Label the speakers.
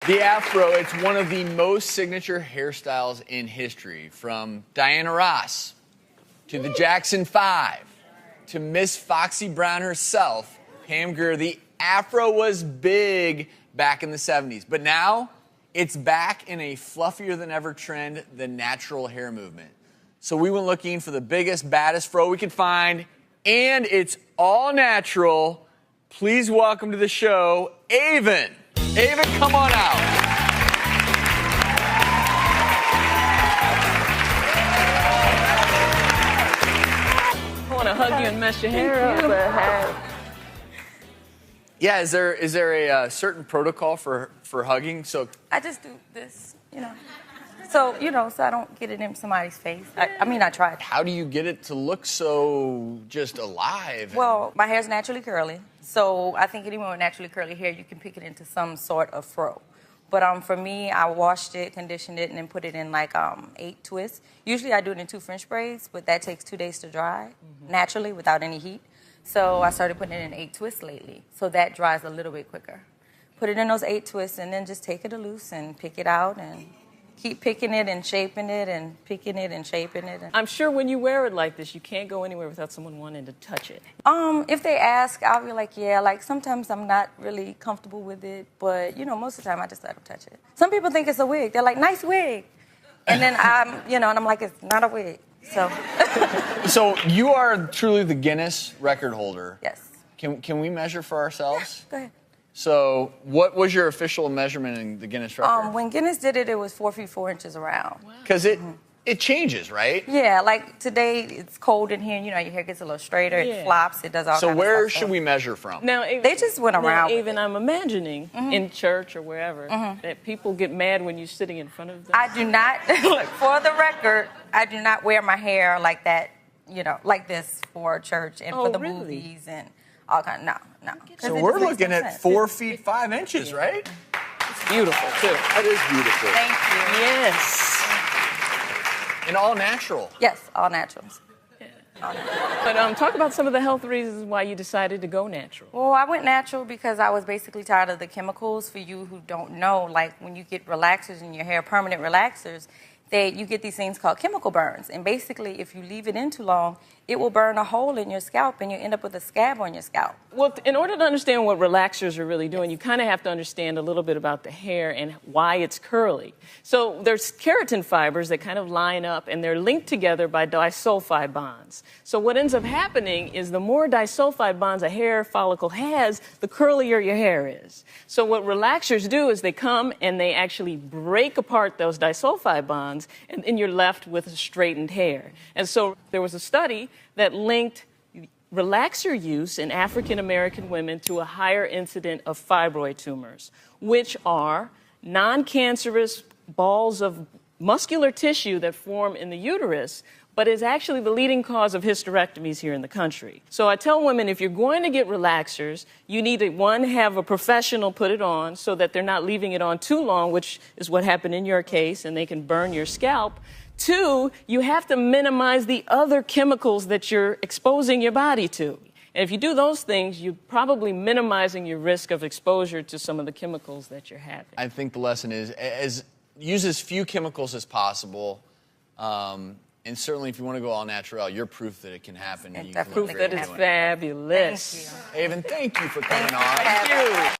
Speaker 1: The Afro, it's one of the most signature hairstyles in history. From Diana Ross to the Jackson 5 to Miss Foxy Brown herself, Pam Grier, the Afro was big back in the 70s. But now it's back in a fluffier than ever trend, the natural hair movement. So we went looking for the biggest, baddest fro we could find, and it's all natural. Please welcome to the show, Aven. Aven, come on out.
Speaker 2: I want to hug you and mess your hair up.
Speaker 1: Yeah, is there a certain protocol for hugging? So
Speaker 3: I just do this, So I don't get it in somebody's face. I tried.
Speaker 1: how do you get it to look so just alive?
Speaker 3: Well, my hair's naturally curly, so I think anyone with naturally curly hair, you can pick it into some sort of fro. But for me, I washed it, conditioned it, and then put it in like 8 twists. Usually I do it in 2 French braids, but that takes 2 days to dry naturally without any heat. So I started putting it in 8 twists lately, so that dries a little bit quicker. Put it in those 8 twists, and then just take it loose and pick it out and keep picking it and shaping it and picking it and shaping it.
Speaker 2: I'm sure when you wear it like this, you can't go anywhere without someone wanting to touch it.
Speaker 3: If they ask, I'll be like, yeah. Like sometimes I'm not really comfortable with it, but most of the time I just let them touch it. Some people think it's a wig. They're like, nice wig, and then and I'm like, it's not a wig. So.
Speaker 1: So you are truly the Guinness record holder.
Speaker 3: Yes.
Speaker 1: Can we measure for ourselves?
Speaker 3: Go ahead.
Speaker 1: So what was your official measurement in the Guinness record?
Speaker 3: When Guinness did it, it was 4 feet 4 inches around.
Speaker 1: Because it changes, right?
Speaker 3: Yeah, like today it's cold in here, and your hair gets a little straighter, it flops, it does all kinds of stuff.
Speaker 1: So where should we measure from?
Speaker 2: Now,
Speaker 3: they just went around.
Speaker 2: Even I'm imagining in church or wherever that people get mad when you're sitting in front of them.
Speaker 3: I do not, for the record, I do not wear my hair like that, like this for church and for the movies and all kinds. No.
Speaker 1: So we're looking at 4 feet 5 inches, right?
Speaker 2: It's beautiful too.
Speaker 1: That is beautiful.
Speaker 3: Thank you.
Speaker 2: Yes.
Speaker 1: And all natural.
Speaker 3: Yes, all naturals.
Speaker 2: But talk about some of the health reasons why you decided to go natural.
Speaker 3: Well, I went natural because I was basically tired of the chemicals. For you who don't know, like when you get relaxers in your hair, permanent relaxers, you get these things called chemical burns. And basically, if you leave it in too long, it will burn a hole in your scalp and you end up with a scab on your scalp.
Speaker 2: Well, in order to understand what relaxers are really doing, you kind of have to understand a little bit about the hair and why it's curly. So there's keratin fibers that kind of line up and they're linked together by disulfide bonds. So what ends up happening is the more disulfide bonds a hair follicle has, the curlier your hair is. So what relaxers do is they come and they actually break apart those disulfide bonds, and then you're left with straightened hair. And so there was a study that linked relaxer use in African American women to a higher incidence of fibroid tumors, which are non-cancerous balls of muscular tissue that form in the uterus, but is actually the leading cause of hysterectomies here in the country. So I tell women, if you're going to get relaxers, you need to, one, have a professional put it on so that they're not leaving it on too long, which is what happened in your case, and they can burn your scalp. 2, you have to minimize the other chemicals that you're exposing your body to. And if you do those things, you're probably minimizing your risk of exposure to some of the chemicals that you're having.
Speaker 1: I think the lesson is use as few chemicals as possible. And certainly, if you want to go all natural, you're proof that it can happen.
Speaker 3: And
Speaker 1: you can
Speaker 2: Proof that it's fabulous.
Speaker 3: Thank you.
Speaker 1: Aven, thank you for coming on.
Speaker 3: Thank you.